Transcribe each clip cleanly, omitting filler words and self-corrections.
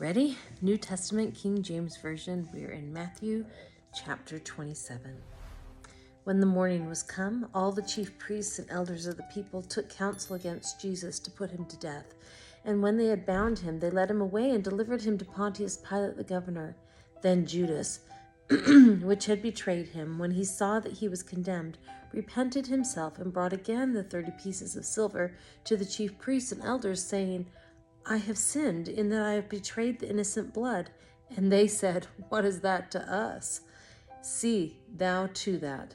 Ready? New Testament, King James Version. We are in Matthew chapter 27. When the morning was come, all the chief priests and elders of the people took counsel against Jesus to put him to death. And when they had bound him, they led him away and delivered him to Pontius Pilate the governor. Then Judas, which had betrayed him, when he saw that he was condemned, repented himself and brought again the 30 pieces of silver to the chief priests and elders, saying, I have sinned in that I have betrayed the innocent blood. And they said, What is that to us? See thou to that.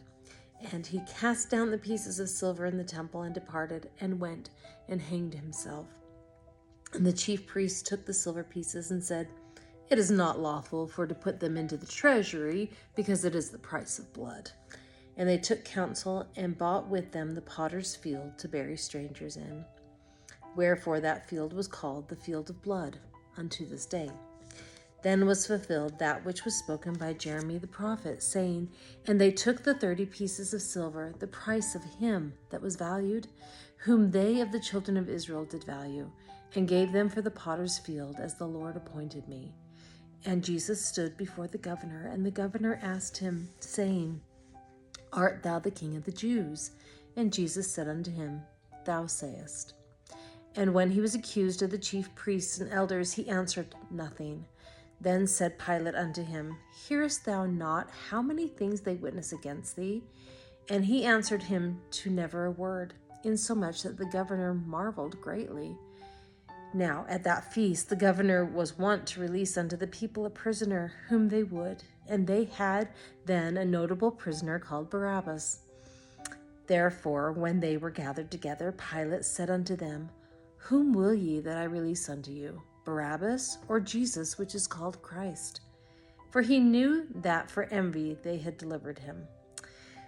And he cast down the pieces of silver in the temple and departed, and went and hanged himself. And the chief priests took the silver pieces and said, It is not lawful to put them into the treasury, because it is the price of blood. And they took counsel and bought with them the potter's field to bury strangers in. Wherefore that field was called the field of blood unto this day. Then was fulfilled that which was spoken by Jeremy the prophet, saying, And they took the 30 pieces of silver, the price of him that was valued, whom they of the children of Israel did value, and gave them for the potter's field, as the Lord appointed me. And Jesus stood before the governor, and the governor asked him, saying, Art thou the King of the Jews? And Jesus said unto him, Thou sayest. And when he was accused of the chief priests and elders, he answered nothing. Then said Pilate unto him, Hearest thou not how many things they witness against thee? And he answered him to never a word, insomuch that the governor marveled greatly. Now at that feast the governor was wont to release unto the people a prisoner whom they would, and they had then a notable prisoner called Barabbas. Therefore when they were gathered together, Pilate said unto them, Whom will ye that I release unto you, Barabbas or Jesus, which is called Christ? For he knew that for envy they had delivered him.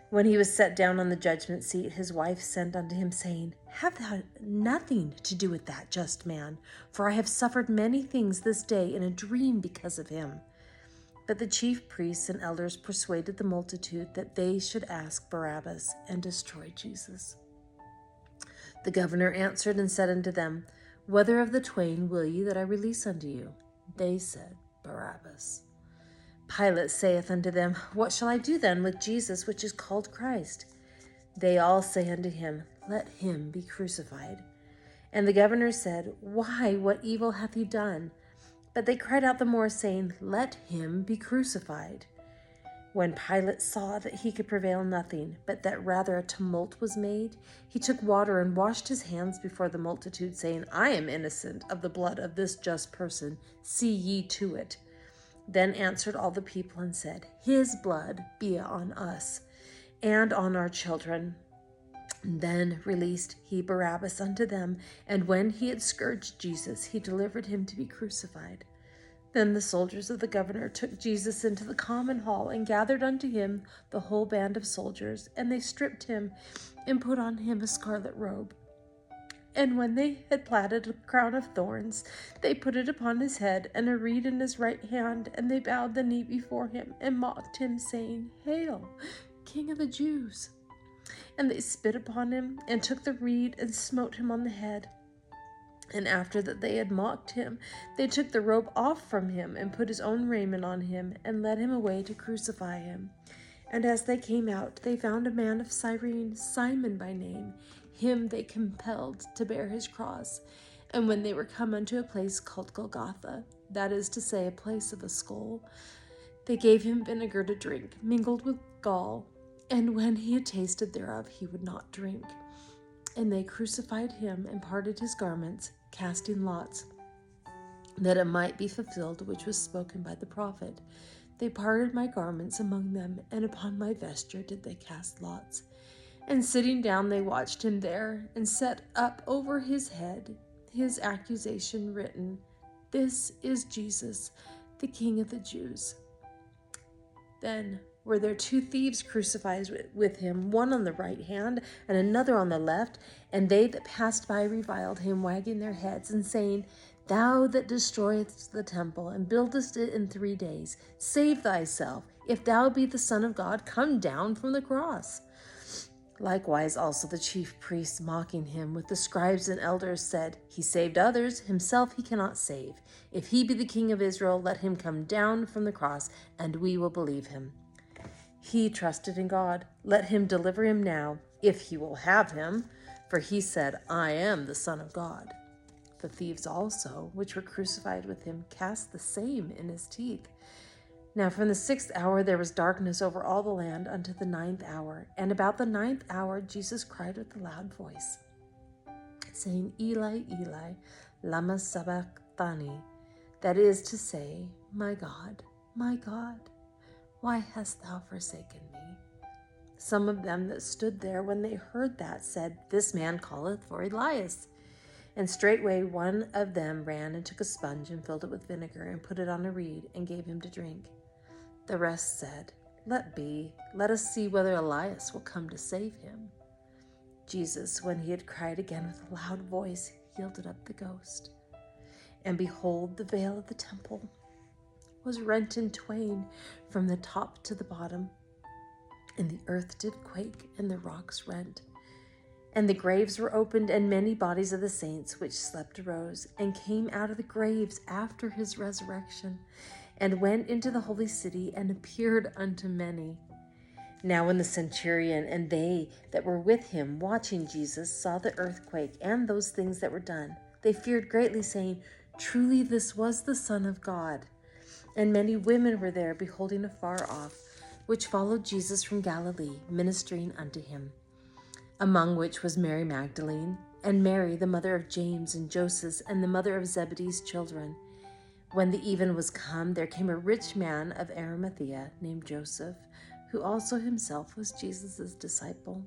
When he was set down on the judgment seat, his wife sent unto him, saying, Have thou nothing to do with that just man, for I have suffered many things this day in a dream because of him. But the chief priests and elders persuaded the multitude that they should ask Barabbas and destroy Jesus. The governor answered and said unto them, Whether of the twain will ye that I release unto you? They said, Barabbas. Pilate saith unto them, What shall I do then with Jesus, which is called Christ? They all say unto him, Let him be crucified. And the governor said, Why, what evil hath he done? But they cried out the more, saying, Let him be crucified. When Pilate saw that he could prevail nothing, but that rather a tumult was made, he took water and washed his hands before the multitude, saying, I am innocent of the blood of this just person. See ye to it. Then answered all the people and said, His blood be on us and on our children. Then released he Barabbas unto them, and when he had scourged Jesus, he delivered him to be crucified. Then the soldiers of the governor took Jesus into the common hall, and gathered unto him the whole band of soldiers, and they stripped him, and put on him a scarlet robe. And when they had platted a crown of thorns, they put it upon his head, and a reed in his right hand, and they bowed the knee before him, and mocked him, saying, Hail, King of the Jews! And they spit upon him, and took the reed, and smote him on the head. And after that they had mocked him, they took the robe off from him, and put his own raiment on him, and led him away to crucify him. And as they came out, they found a man of Cyrene, Simon by name. Him they compelled to bear his cross. And when they were come unto a place called Golgotha, that is to say, a place of a skull, they gave him vinegar to drink, mingled with gall. And when he had tasted thereof, he would not drink. And they crucified him, and parted his garments, casting lots, that it might be fulfilled which was spoken by the prophet. They parted my garments among them, and upon my vesture did they cast lots. And sitting down they watched him there, and set up over his head his accusation written, This is Jesus, the King of the Jews. Then were there 2 thieves crucified with him, one on the right hand and another on the left. And they that passed by reviled him, wagging their heads, and saying, Thou that destroyest the temple, and buildest it in 3 days, save thyself. If thou be the Son of God, come down from the cross. Likewise also the chief priests, mocking him with the scribes and elders, said, He saved others, himself he cannot save. If he be the king of Israel, let him come down from the cross, and we will believe him. He trusted in God. Let him deliver him now, if he will have him. For he said, I am the Son of God. The thieves also, which were crucified with him, cast the same in his teeth. Now from the 6th hour there was darkness over all the land unto the 9th hour. And about the 9th hour Jesus cried with a loud voice, saying, Eli, Eli, lama sabachthani. That is to say, my God, why hast thou forsaken me? Some of them that stood there when they heard that said, This man calleth for Elias. And straightway one of them ran and took a sponge and filled it with vinegar and put it on a reed and gave him to drink. The rest said, Let be, let us see whether Elias will come to save him. Jesus, when he had cried again with a loud voice, yielded up the ghost. And behold, the veil of the temple was rent in twain from the top to the bottom, and the earth did quake, and the rocks rent. And the graves were opened, and many bodies of the saints which slept arose, and came out of the graves after his resurrection, and went into the holy city, and appeared unto many. Now when the centurion and they that were with him watching Jesus saw the earthquake and those things that were done, they feared greatly, saying, Truly this was the Son of God. And many women were there, beholding afar off, which followed Jesus from Galilee, ministering unto him, among which was Mary Magdalene, and Mary the mother of James and Joseph, and the mother of Zebedee's children. When the even was come, there came a rich man of Arimathea, named Joseph, who also himself was Jesus' disciple.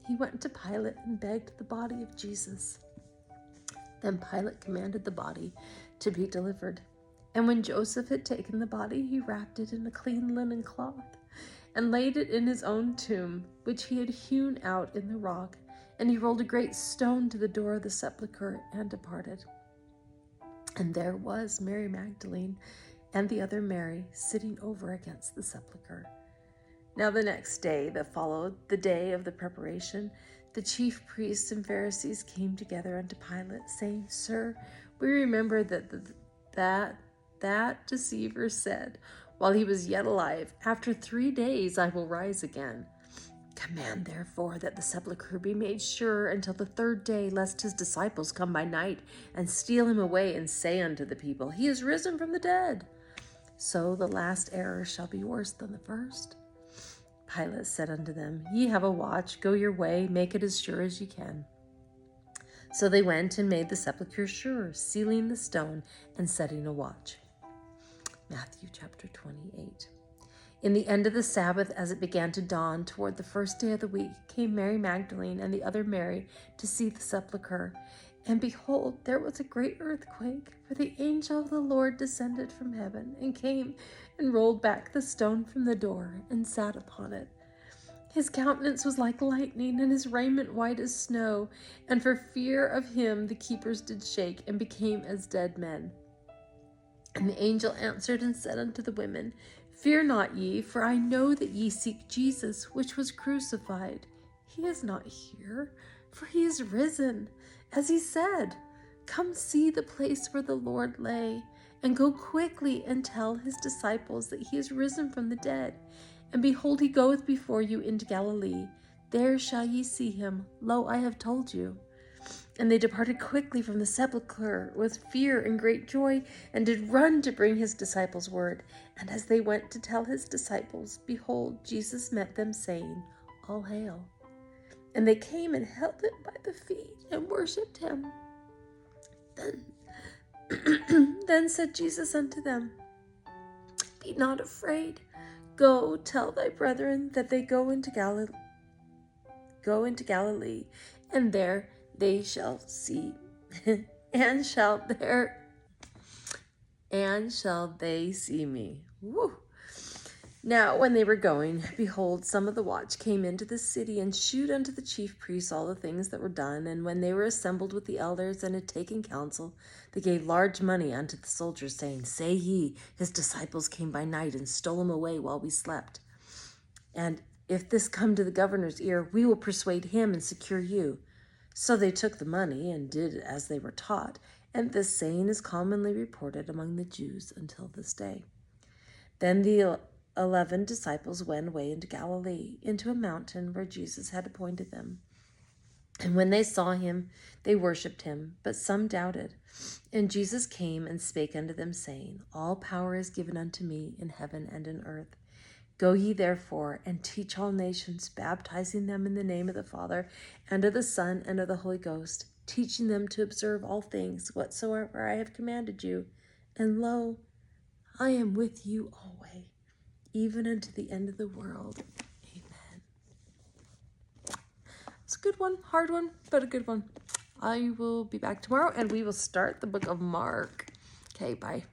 He went to Pilate and begged the body of Jesus. Then Pilate commanded the body to be delivered. And when Joseph had taken the body, he wrapped it in a clean linen cloth, and laid it in his own tomb, which he had hewn out in the rock. And he rolled a great stone to the door of the sepulchre, and departed. And there was Mary Magdalene and the other Mary sitting over against the sepulchre. Now the next day that followed, the day of the preparation, the chief priests and Pharisees came together unto Pilate, saying, Sir, we remember that deceiver said, while he was yet alive, After 3 days I will rise again. Command therefore that the sepulchre be made sure until the 3rd day, lest his disciples come by night and steal him away and say unto the people, He is risen from the dead. So the last error shall be worse than the first. Pilate said unto them, Ye have a watch, go your way, make it as sure as ye can. So they went and made the sepulchre sure, sealing the stone and setting a watch. Matthew chapter 28. In the end of the Sabbath, as it began to dawn toward the 1st day of the week, came Mary Magdalene and the other Mary to see the sepulchre. And behold, there was a great earthquake, for the angel of the Lord descended from heaven, and came and rolled back the stone from the door, and sat upon it. His countenance was like lightning, and his raiment white as snow. And for fear of him the keepers did shake, and became as dead men. And the angel answered and said unto the women, Fear not ye, for I know that ye seek Jesus, which was crucified. He is not here, for he is risen, as he said. Come see the place where the Lord lay, and go quickly and tell his disciples that he is risen from the dead. And behold, he goeth before you into Galilee. There shall ye see him. Lo, I have told you. And they departed quickly from the sepulchre with fear and great joy, and did run to bring his disciples word. And as they went to tell his disciples, behold, Jesus met them, saying, All hail. And they came and held him by the feet and worshipped him. Then said Jesus unto them, Be not afraid. Go tell thy brethren that they go into Galilee, and there they shall see, and shall they see me. Woo. Now when they were going, behold, some of the watch came into the city, and shewed unto the chief priests all the things that were done. And when they were assembled with the elders, and had taken counsel, they gave large money unto the soldiers, saying, Say ye, his disciples came by night, and stole him away while we slept. And If this come to the governor's ear, we will persuade him and secure you." So they took the money and did as they were taught, and this saying is commonly reported among the Jews until this day. Then the 11 disciples went away into Galilee, into a mountain where Jesus had appointed them. And when they saw him, they worshipped him, but some doubted. And Jesus came and spake unto them, saying, "All power is given unto me in heaven and in earth. Go ye therefore and teach all nations, baptizing them in the name of the Father, and of the Son, and of the Holy Ghost, teaching them to observe all things whatsoever I have commanded you. And lo, I am with you always, even unto the end of the world." Amen. It's a good one, hard one, but a good one. I will be back tomorrow, and we will start the book of Mark. Okay, bye.